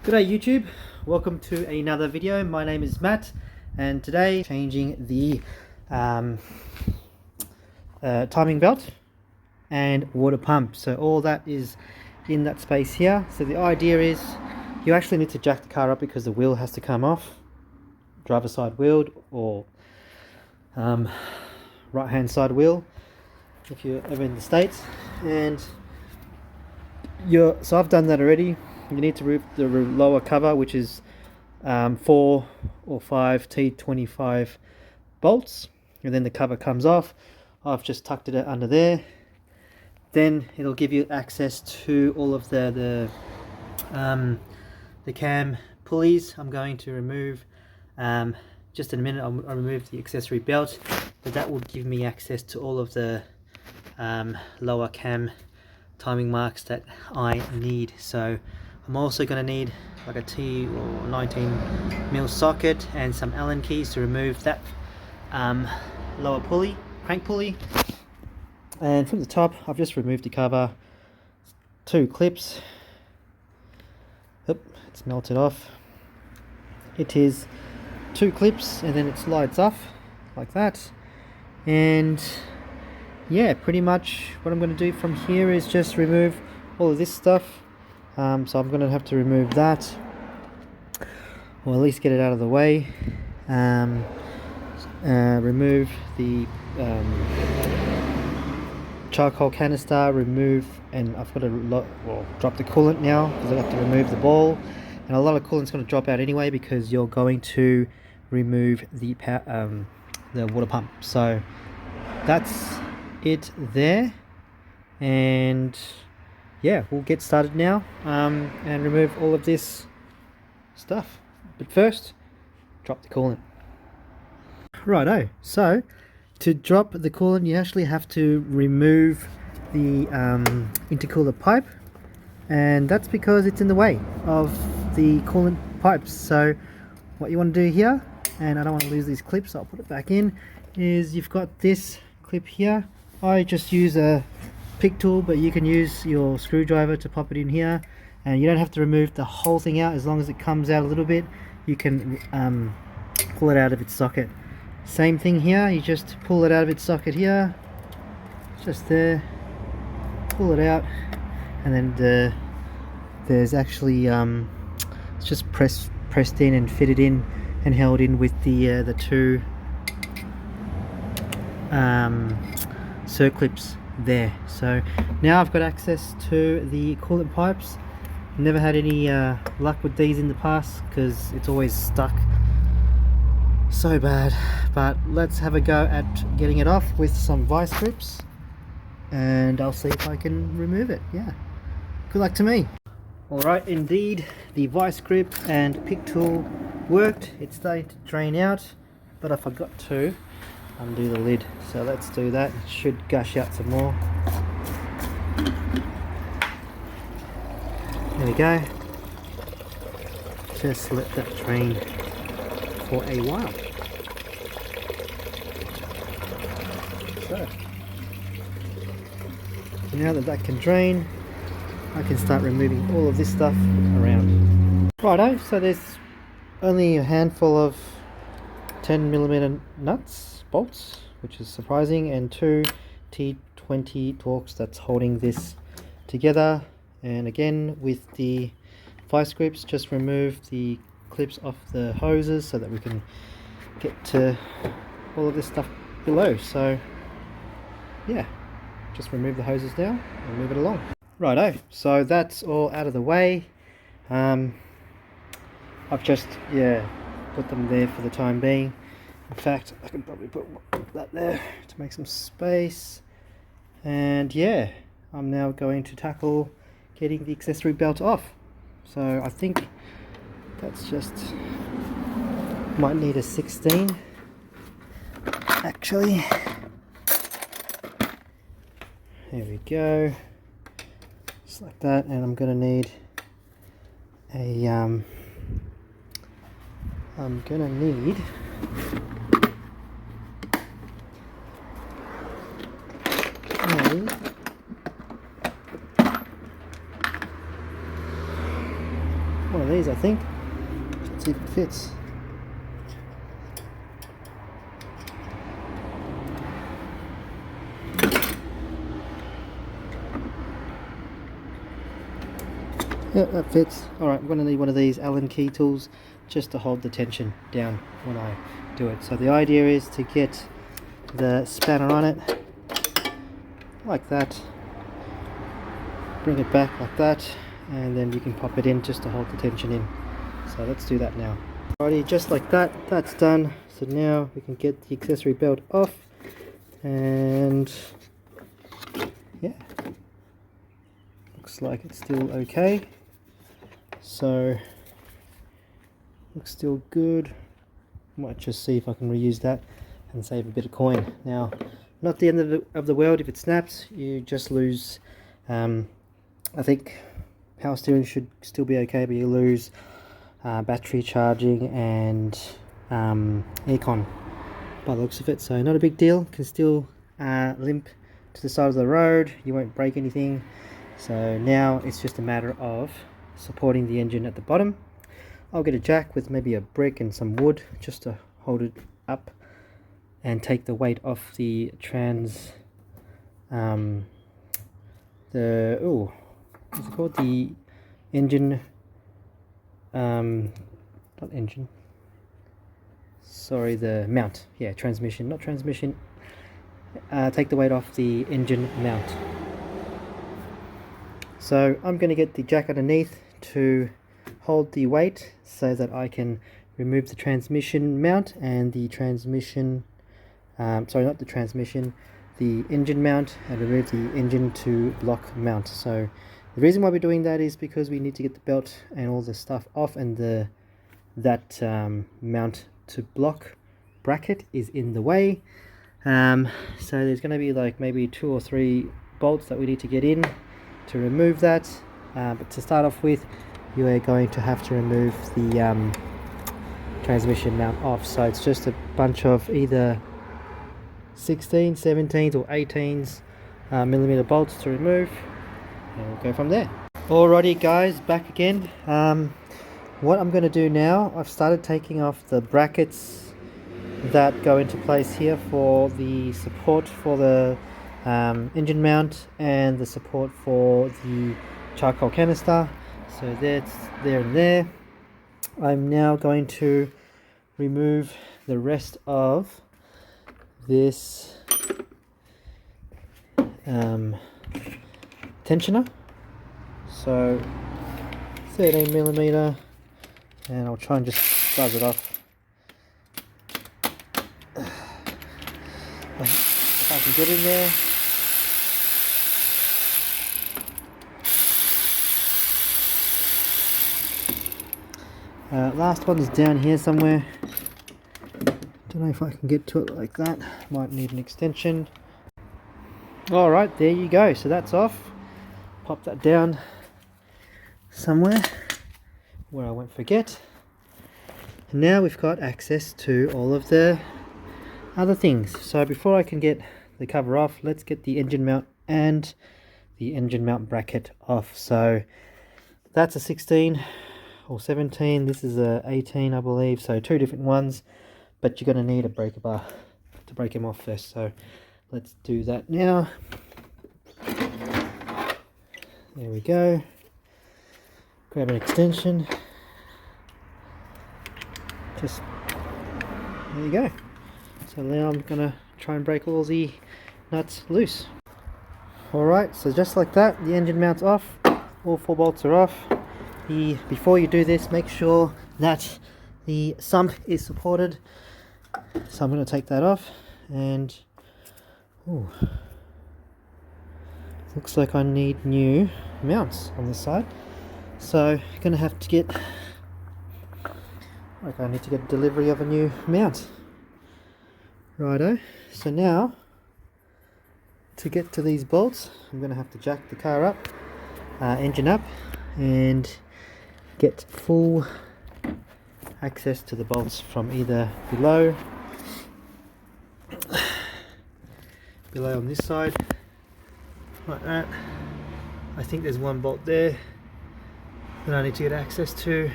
G'day YouTube, welcome to another video. My name is Matt and today changing the timing belt and water pump. So all that is in that space here. So the idea is you actually need to jack the car up because the wheel has to come off, driver side wheel or right hand side wheel if you're ever in the States. And so I've done that already. You need to remove the lower cover, which is 4 or 5 T25 bolts, and then the cover comes off. I've just tucked it under there. Then it'll give you access to all of the cam pulleys. I'm going to remove just in a minute. I'll remove the accessory belt, but that will give me access to all of the lower cam timing marks that I need. So I'm also going to need like a T or 19mm socket and some Allen keys to remove that lower pulley, crank pulley. And from the top I've just removed the cover, 2 clips. Oop, it's melted off. It is 2 clips and then it slides off like that. And yeah, pretty much what I'm going to do from here is just remove all of this stuff. So I'm going to have to remove that, or at least get it out of the way. Remove the charcoal canister, and I've got to drop the coolant now because I have to remove the ball, and a lot of coolant's going to drop out anyway because you're going to remove the water pump. So that's it there, and yeah, we'll get started now and remove all of this stuff. But first, drop the coolant. Righto, so to drop the coolant you actually have to remove the intercooler pipe, and that's because it's in the way of the coolant pipes. So what you want to do here, and I don't want to lose these clips, so I'll put it back in, is you've got this clip here. I just use a pick tool, but you can use your screwdriver to pop it in here, and you don't have to remove the whole thing out. As long as it comes out a little bit, you can pull it out of its socket. Same thing here, you just pull it out of its socket here, just there, pull it out, and then there's actually it's just pressed in and fitted in and held in with the 2 circlips there. So now I've got access to the coolant pipes. Never had any luck with these in the past because it's always stuck so bad, but let's have a go at getting it off with some vice grips and I'll see if I can remove it. Yeah, good luck to me. Alright, indeed the vice grip and pick tool worked. It's starting to drain out, but I forgot to undo the lid, so let's do that. It should gush out some more. There we go. Just let that drain for a while. So now that can drain, I can start removing all of this stuff around. Righto, so there's only a handful of 10mm nuts, bolts, which is surprising, and 2 T20 Torx that's holding this together. And again, with the vice grips, just remove the clips off the hoses so that we can get to all of this stuff below. So yeah, just remove the hoses now and move it along. Righto, so that's all out of the way. I've just put them there for the time being. In fact, I can probably put that there to make some space. And yeah, I'm now going to tackle getting the accessory belt off. So I think that's just, might need a 16 actually. There we go, just like that. And I'm gonna need a I'm gonna need one of these, I think. Let's see if it fits. Yeah, that fits. Alright, I'm going to need one of these Allen key tools just to hold the tension down when I do it. So the idea is to get the spanner on it like that, bring it back like that, and then you can pop it in just to hold the tension in. So let's do that now. Alrighty, just like that, that's done. So now we can get the accessory belt off, and yeah, looks like it's still okay. So looks still good. Might just see if I can reuse that and save a bit of coin. Now, not the end of the world if it snaps. You just lose, I think power steering should still be okay, but you lose battery charging and aircon by the looks of it. So not a big deal. Can still limp to the side of the road. You won't break anything. So now it's just a matter of supporting the engine at the bottom. I'll get a jack with maybe a brick and some wood just to hold it up and take the weight off the what's it called, the engine, not engine, sorry, the mount, yeah, transmission, not transmission, take the weight off the engine mount. So I'm going to get the jack underneath to hold the weight so that I can remove the transmission mount and the transmission, sorry, not the transmission, the engine mount, and remove the engine to block mount. So the reason why we're doing that is because we need to get the belt and all the stuff off, and that mount to block bracket is in the way. So there's going to be like maybe 2 or 3 bolts that we need to get in to remove that, but to start off with, you are going to have to remove the transmission mount off. So it's just a bunch of either 16, 17s or 18s millimeter bolts to remove, and we'll go from there. Alrighty guys, back again. What I'm going to do now, I've started taking off the brackets that go into place here for the support for the engine mount and the support for the charcoal canister. So that's there and there. I'm now going to remove the rest of this tensioner. So 13 millimeter, and I'll try and just buzz it off. If I can get in there. Last one is down here somewhere. Don't know if I can get to it like that. Might need an extension. Alright, there you go. So that's off. Pop that down somewhere where I won't forget. And now we've got access to all of the other things. So before I can get the cover off, let's get the engine mount and the engine mount bracket off. So that's a 16 or 17, this is a 18 I believe, so 2 different ones, but you're going to need a breaker bar to break them off first. So let's do that now. There we go. Grab an extension, just there you go. So now I'm gonna try and break all the nuts loose. Alright, so just like that, the engine mount's off, all 4 bolts are off. Before you do this, make sure that the sump is supported. So I'm going to take that off, and ooh, looks like I need new mounts on this side. So I'm going to have to get, like, I need to get a delivery of a new mount. Righto, so now to get to these bolts, I'm going to have to jack the car up, engine up, and get full access to the bolts from either below on this side, like that. I think there's one bolt there, that I need to get access to.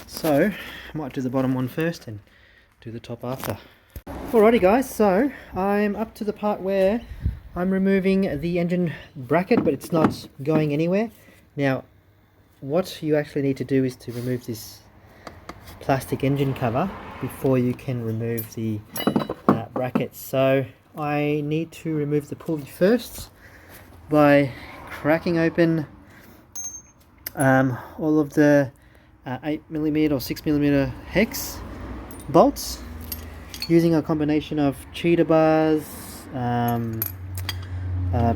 So I might do the bottom one first and do the top after. Alrighty guys, so I'm up to the part where I'm removing the engine bracket, but it's not going anywhere. Now what you actually need to do is to remove this plastic engine cover before you can remove the brackets. So I need to remove the pulley first by cracking open all of the 8mm or 6mm hex bolts using a combination of cheater bars,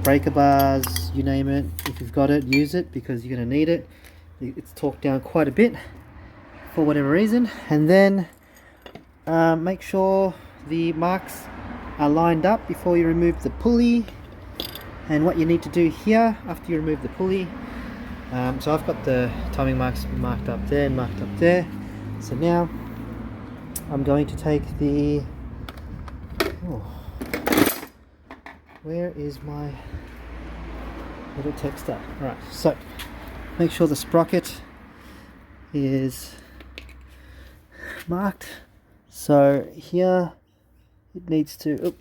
breaker bars, you name it. If you've got it, use it because you're going to need it. It's torqued down quite a bit for whatever reason. And then make sure the marks are lined up before you remove the pulley. And what you need to do here after you remove the pulley, so I've got the timing marks marked up there and marked up there. So now I'm going to take the, where is my little texter? Alright, so make sure the sprocket is marked. So here it needs to,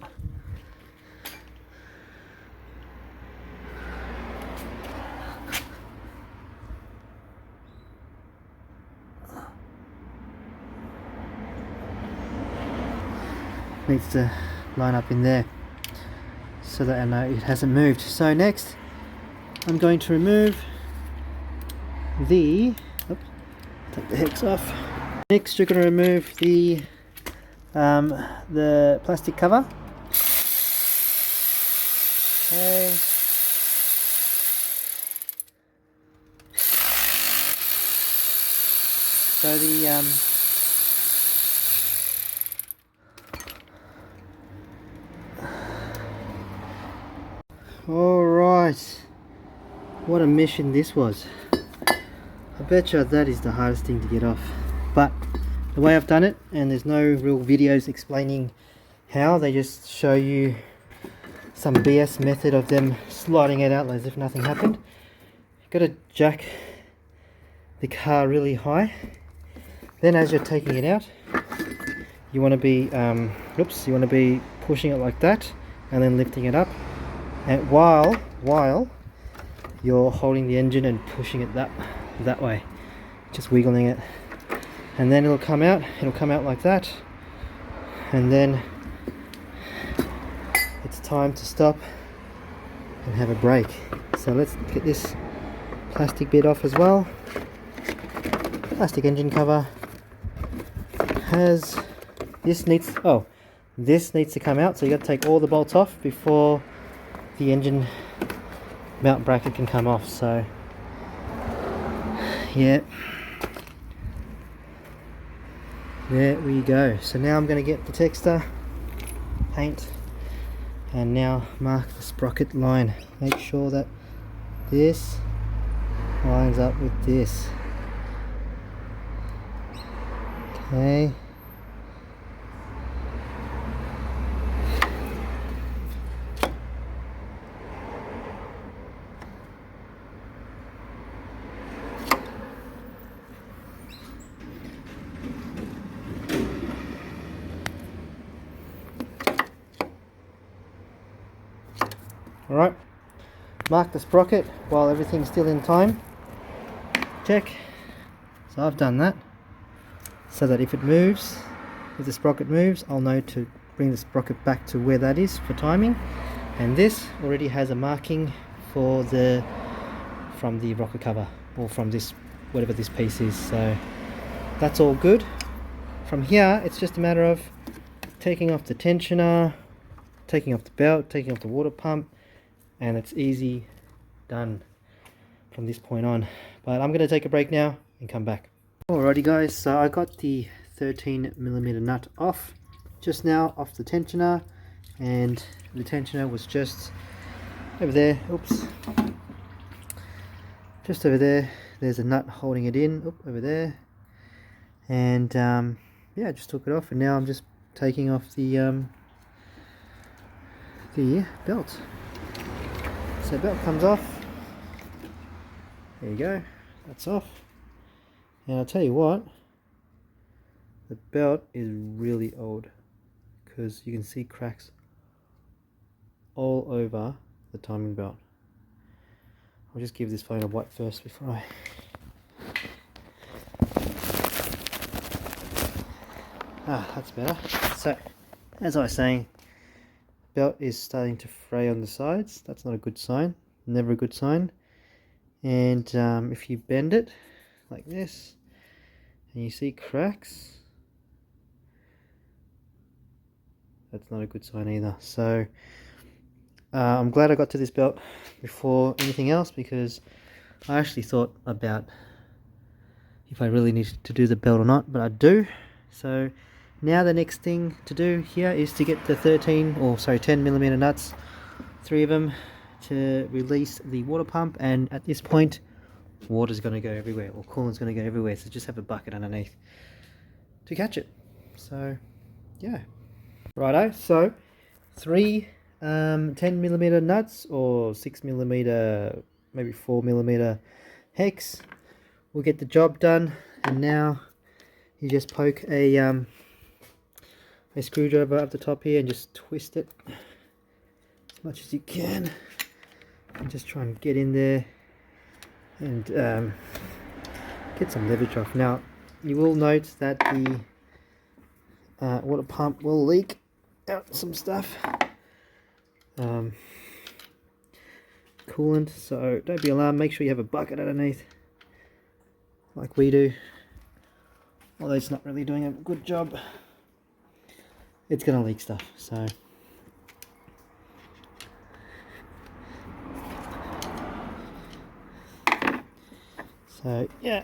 needs to line up in there so that I know it hasn't moved. So next I'm going to remove the, take the hex off. Next you're going to remove the plastic cover. Okay. So the alright, what a mission this was. I bet you that is the hardest thing to get off, but the way I've done it, and there's no real videos explaining how, they just show you some BS method of them sliding it out as if nothing happened. You've got to jack the car really high, then as you're taking it out you want to be you want to be pushing it like that and then lifting it up, and while you're holding the engine and pushing it that way, just wiggling it, and then it'll come out like that, and then it's time to stop and have a break. So let's get this plastic bit off as well. Plastic engine cover has this needs to come out, so you got to take all the bolts off before the engine mount bracket can come off. So yeah, there we go. So now I'm going to get the texter, paint, and now mark the sprocket line. Make sure that this lines up with this. Okay. Alright, mark the sprocket while everything's still in time. Check. So I've done that, so that if the sprocket moves, I'll know to bring the sprocket back to where that is for timing. And this already has a marking for from the rocker cover, or from this, whatever this piece is. So that's all good. From here it's just a matter of taking off the tensioner, taking off the belt, taking off the water pump, and it's easy done from this point on. But I'm going to take a break now and come back. Alrighty guys, so I got the 13mm nut off just now, off the tensioner, and the tensioner was just over there. Oops, just over there. There's a nut holding it in. Oop, over there. And yeah, I just took it off, and now I'm just taking off the belt. So belt comes off. There you go, that's off. And I'll tell you what, the belt is really old because you can see cracks all over the timing belt. I'll just give this phone a wipe first before I... that's better. So, as I was saying, belt is starting to fray on the sides. That's not a good sign. Never a good sign. And if you bend it like this and you see cracks, that's not a good sign either. So I'm glad I got to this belt before anything else, because I actually thought about if I really need to do the belt or not, but I do. So now the next thing to do here is to get the 10mm nuts, 3 of them, to release the water pump. And at this point, water's going to go everywhere, or coolant's going to go everywhere, so just have a bucket underneath to catch it. So yeah, righto. So 3 10mm nuts, or 6mm, maybe 4mm hex will get the job done. And now you just poke a screwdriver up the top here and just twist it as much as you can, and just try and get in there and get some leverage off. Now you will note that the water pump will leak out some stuff, coolant, so don't be alarmed. Make sure you have a bucket underneath like we do, although it's not really doing a good job. It's gonna leak stuff, so yeah.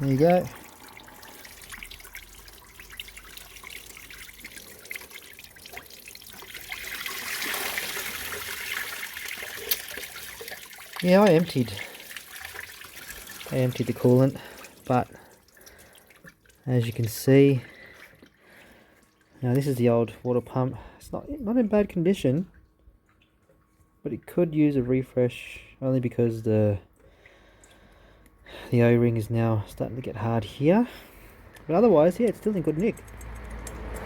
There you go. Yeah, I emptied the coolant, but as you can see, now this is the old water pump. It's not in bad condition, but it could use a refresh, only because the O-ring is now starting to get hard here. But otherwise, yeah, it's still in good nick.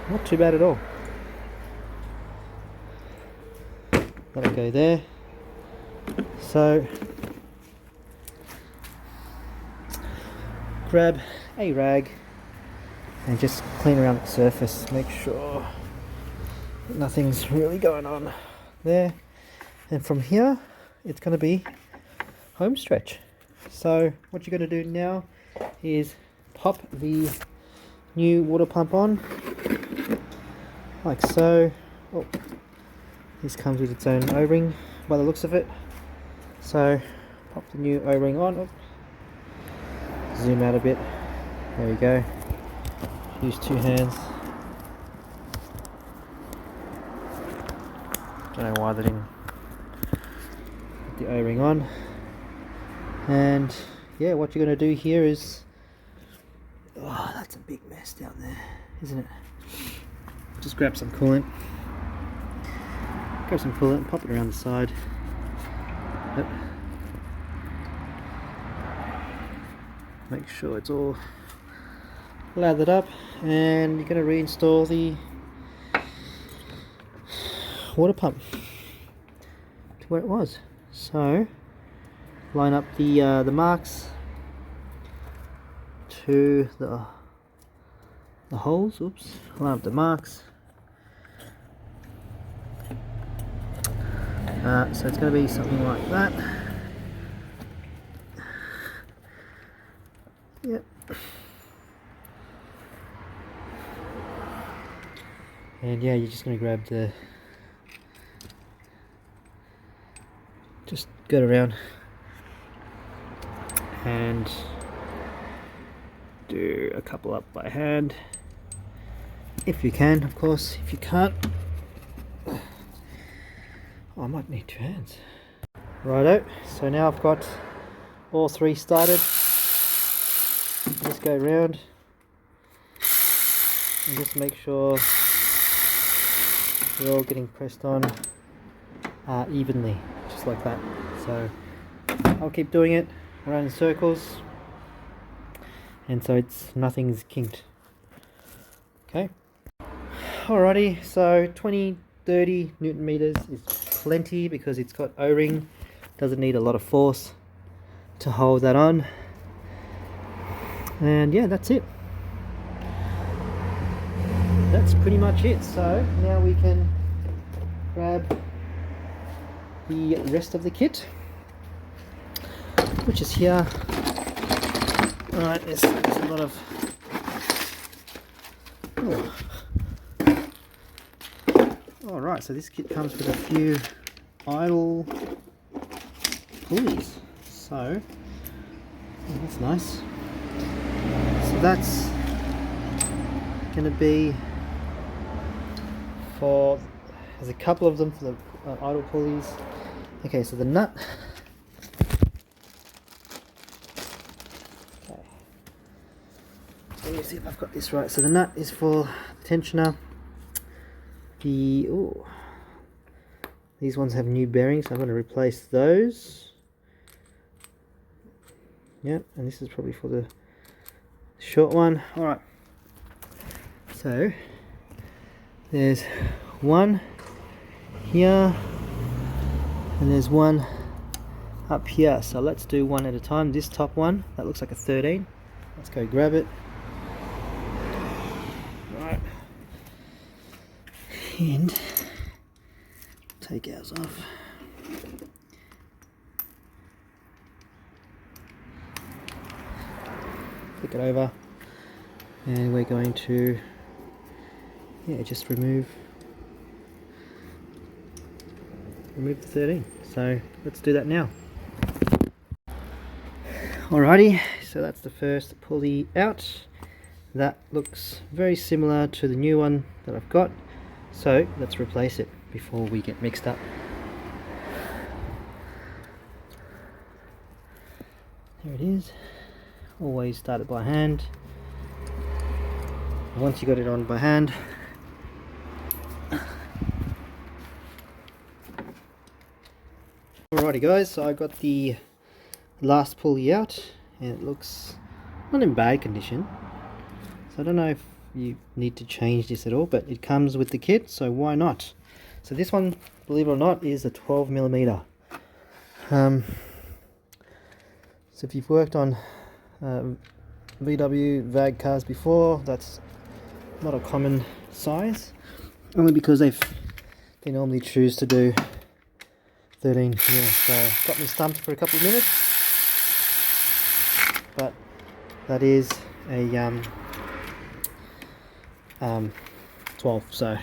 Not too bad at all. Let it go there. So grab a rag and just clean around the surface. Make sure that nothing's really going on there. And from here, it's going to be home stretch. So what you're going to do now is pop the new water pump on, like so. Oh, this comes with its own O-ring by the looks of it. So pop the new O-ring on. Oh, zoom out a bit. There we go. Use 2 hands. Don't know why they didn't put the O-ring on. And yeah, what you're going to do here is, oh, that's a big mess down there, isn't it? Just grab some coolant. Grab some coolant, pop it around the side. Yep. Make sure it's all lathered up, and you're going to reinstall the water pump to where it was. So line up the marks to the holes. Oops, line up the marks. So it's going to be something like that. Yep. And yeah, you're just going to grab the, just go around and do a couple up by hand if you can. Of course, if you can't, oh, I might need 2 hands. Righto, so now I've got all 3 started. Just go around and just make sure they're all getting pressed on evenly, just like that. So I'll keep doing it around in circles, and so nothing's kinked. Okay. Alrighty, so 20-30 Newton meters is plenty because it's got O-ring. Doesn't need a lot of force to hold that on. And yeah, that's it. That's pretty much it. So now we can grab the rest of the kit, which is here. Alright, there's a lot of... Alright, so this kit comes with a few idle pulleys. So, that's nice. So that's going to be for... There's a couple of them for the idle pulleys. Okay, so the nut. Okay. So let me see if I've got this right. So the nut is for the tensioner. These ones have new bearings, so I'm going to replace those. Yep, and this is probably for the short one. Alright, so there's one here and there's one up here, so let's do one at a time. This top one, that looks like a 13. Let's go grab it. Right, and take ours off. Flick it over, and we're going to just remove the 13. So let's do that now. Alrighty, so that's the first pulley out. That looks very similar to the new one that I've got, so let's replace it before we get mixed up. There it is. Always start it by hand. Once you got it on by hand, alrighty guys, so I got the last pulley out and it looks not in bad condition, so I don't know if you need to change this at all, but it comes with the kit, so why not? So this one, believe it or not, is a 12mm. So if you've worked on VW cars before, that's not a common size, only because they normally choose to do 13 here. So got me stumped for a couple of minutes, but that is a 12. So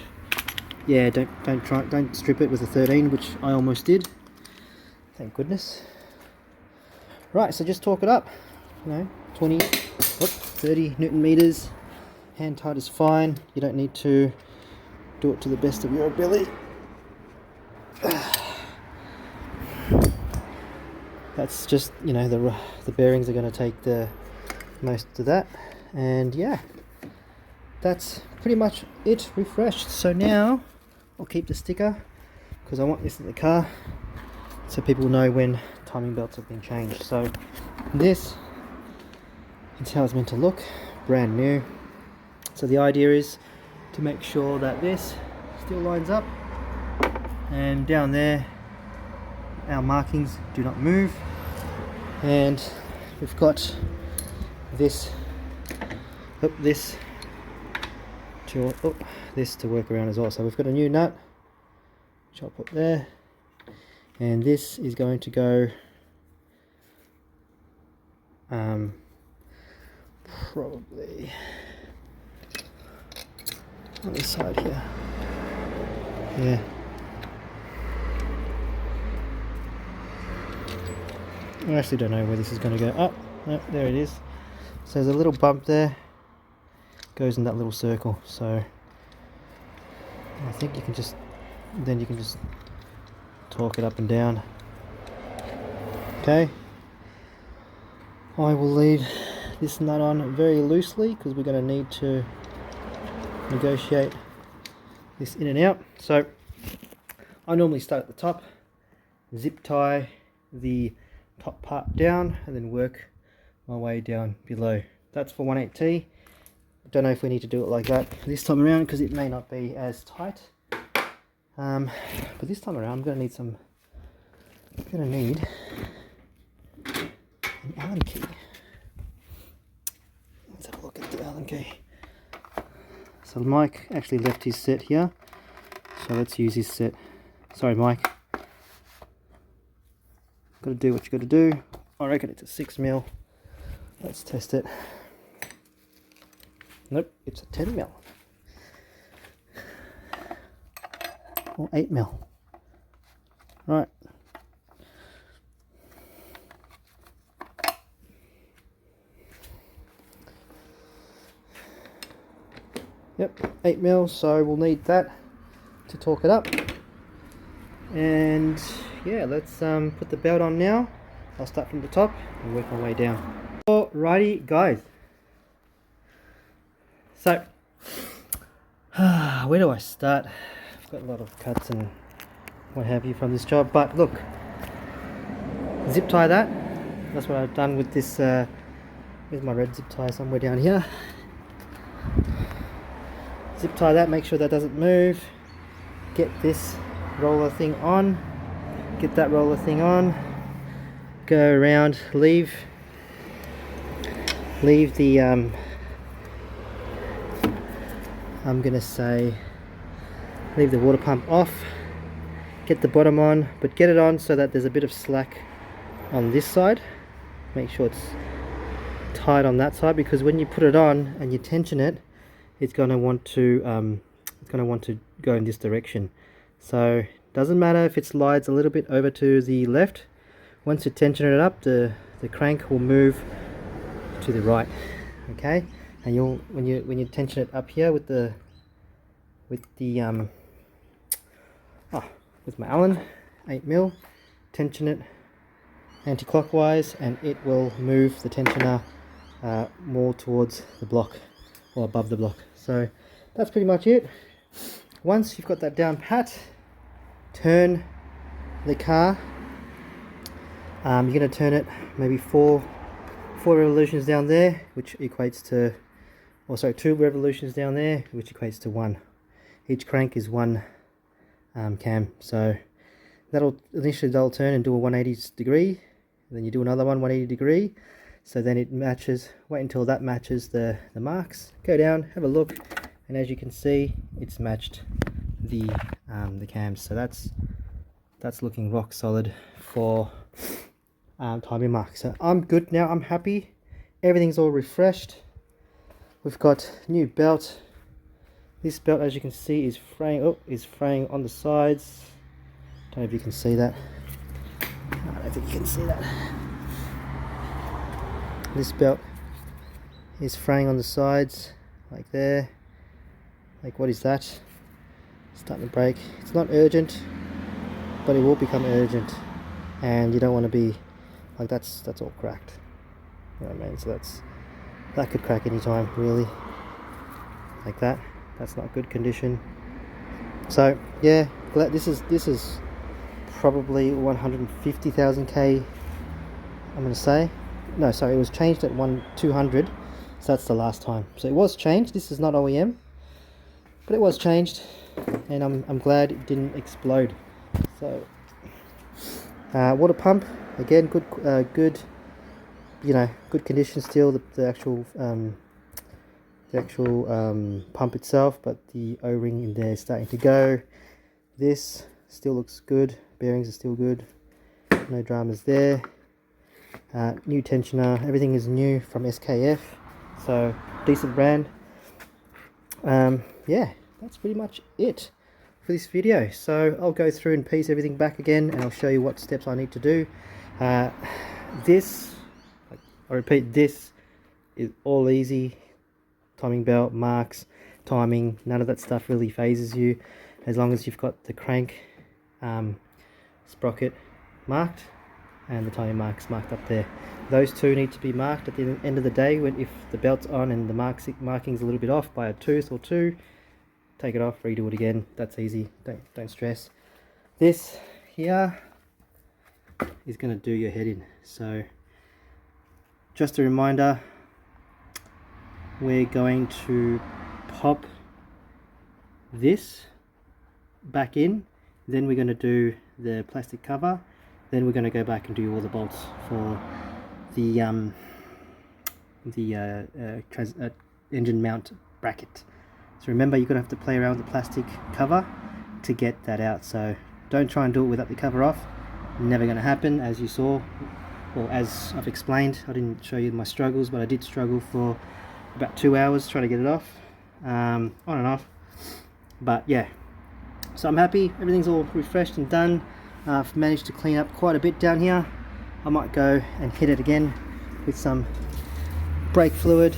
yeah, don't strip it with a 13, which I almost did. Thank goodness. Right, so just torque it up. 30 Newton meters. Hand tight is fine. You don't need to do it to the best of your ability. That's just, the bearings are going to take the most of that, and yeah, that's pretty much it refreshed. So now I'll keep the sticker because I want this in the car so people know when timing belts have been changed. So this is how it's meant to look, brand new. So the idea is to make sure that this still lines up, and down there our markings do not move, and we've got this to work around as well. So we've got a new nut which I'll put there, and this is going to go probably on this side here. Yeah. I actually don't know where this is going to go. Oh, no, there it is. So there's a little bump there, goes in that little circle. So I think you can just torque it up and down. Okay. I will leave this nut on very loosely because we're going to need to negotiate this in and out. So I normally start at the top, zip tie the top part down, and then work my way down below. That's for 18T. Don't know if we need to do it like that this time around because it may not be as tight. But this time around I'm going to need an Allen key. Let's have a look at the Allen key. So Mike actually left his set here, so let's use his set. Sorry Mike, gotta do what you gotta do. I reckon it's a 6mm. Let's test it. Nope, it's a 10mm or 8mm. Right. Yep, 8mm, so we'll need that to torque it up. And yeah, let's put the belt on now. I'll start from the top and work my way down. Alrighty guys, so where do I start? I've got a lot of cuts and what have you from this job, but look, zip tie that. That's what I've done with this. Where's my red zip tie? Somewhere down here. Zip tie that, make sure that doesn't move. Get this roller thing on, get that roller thing on, go around, leave the I'm gonna say leave the water pump off, get the bottom on, but get it on so that there's a bit of slack on this side. Make sure it's tight on that side, because when you put it on and you tension it, it's going to want to go in this direction. So doesn't matter if it slides a little bit over to the left. Once you tension it up, the crank will move to the right. Okay, and you'll when you tension it up here with my Allen 8mm, tension it anti-clockwise, and it will move the tensioner more towards the block or above the block. So that's pretty much it. Once you've got that down pat, turn the car. You're going to turn it maybe four revolutions down there, which equates to, or sorry, 2 revolutions down there, which equates to 1. Each crank is 1 cam, so that'll turn and do a 180 degree, and then you do another one 180 degree. So then it matches. Wait until that matches the marks. Go down, have a look, and as you can see, it's matched the cams. So that's looking rock solid for timing marks. So I'm good now. I'm happy. Everything's all refreshed. We've got new belt. This belt, as you can see, is fraying on the sides. Don't know if you can see that. I don't think you can see that. This belt is fraying on the sides, like there. Like, what is that? Starting to break. It's not urgent, but it will become urgent, and you don't want to be like that's all cracked. You know what I mean? So that could crack anytime, really. Like that. That's not good condition. So yeah, this is probably 150,000 K. I'm gonna say. No, sorry, it was changed at 200, so that's the last time. So it was changed. This is not OEM, but it was changed, and I'm glad it didn't explode. So water pump, again, good, you know, good condition still. The actual pump itself, but the O-ring in there is starting to go. This still looks good. Bearings are still good. No dramas there. New tensioner, everything is new from SKF, so decent brand. Yeah, that's pretty much it for this video. So I'll go through and piece everything back again, and I'll show you what steps I need to do. This, I repeat, this is all easy. Timing belt, marks, timing, none of that stuff really phases you, as long as you've got the crank sprocket marked and the timing marks marked up there. Those two need to be marked at the end of the day. If the belt's on and the marking's a little bit off by a tooth or two, take it off, redo it again. That's easy. Don't stress. this here is going to do your head in. So just a reminder, we're going to pop this back in, then we're going to do the plastic cover, then we're going to go back and do all the bolts for the engine mount bracket. So remember, you're going to have to play around with the plastic cover to get that out. So don't try and do it without the cover off. Never going to happen, as you saw, or as I've explained. I didn't show you my struggles, but I did struggle for about 2 hours trying to get it off, on and off. But yeah, so I'm happy, everything's all refreshed and done. I've managed to clean up quite a bit down here. I might go and hit it again with some brake fluid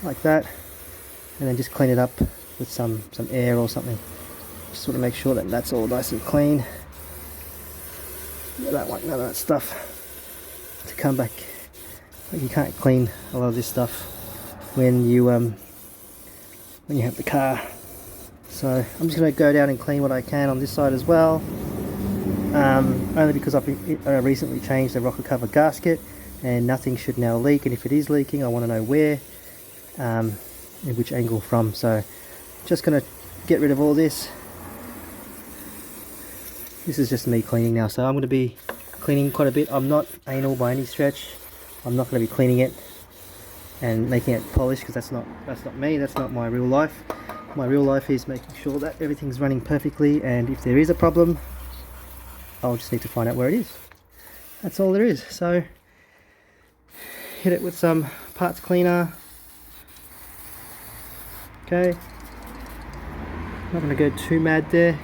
like that, and then just clean it up with some air or something. Just want to make sure that that's all nice and clean. I don't want none of that stuff to come back. You can't clean a lot of this stuff when you have the car. So I'm just going to go down and clean what I can on this side as well. Only because I've recently changed the rocker cover gasket, and nothing should now leak, and if it is leaking I want to know where, in which angle from. So just going to get rid of all this. This is just me cleaning now, so I'm going to be cleaning quite a bit. I'm not anal by any stretch. I'm not going to be cleaning it and making it polished, because that's not me, that's not my real life. My real life is making sure that everything's running perfectly, and if there is a problem, I'll just need to find out where it is. That's all there is. So hit it with some parts cleaner. Okay, not going to go too mad there,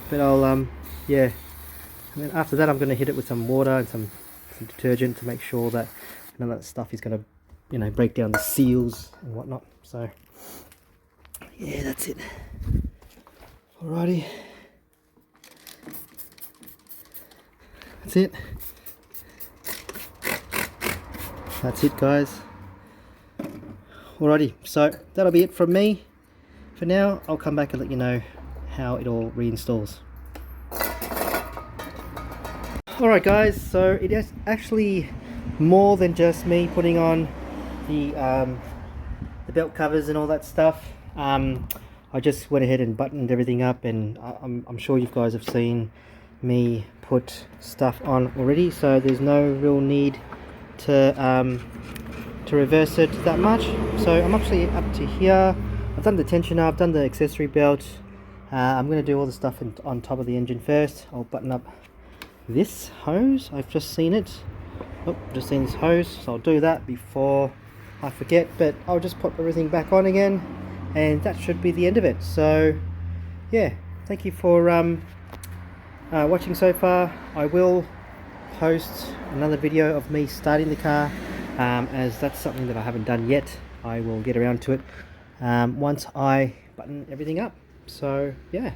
but I'll yeah, and then after that I'm going to hit it with some water and some detergent to make sure that none of that stuff is going to, you know, break down the seals and whatnot. So yeah, that's it. Alrighty, that's it. That's it, guys. Alrighty, so that'll be it from me for now. I'll come back and let you know how it all reinstalls. Alright guys, so it is actually more than just me putting on the belt covers and all that stuff. I just went ahead and buttoned everything up, and I'm sure you guys have seen me put stuff on already, so there's no real need to reverse it that much. So I'm actually up to here. I've done the tensioner, I've done the accessory belt. I'm going to do all the stuff on top of the engine first. I'll button up this hose. I've just seen it. Oh, just seen this hose, so I'll do that before I forget. But I'll just put everything back on again, and that should be the end of it. So yeah, thank you for watching so far. I will post another video of me starting the car, as that's something that I haven't done yet. I will get around to it once I button everything up. So yeah.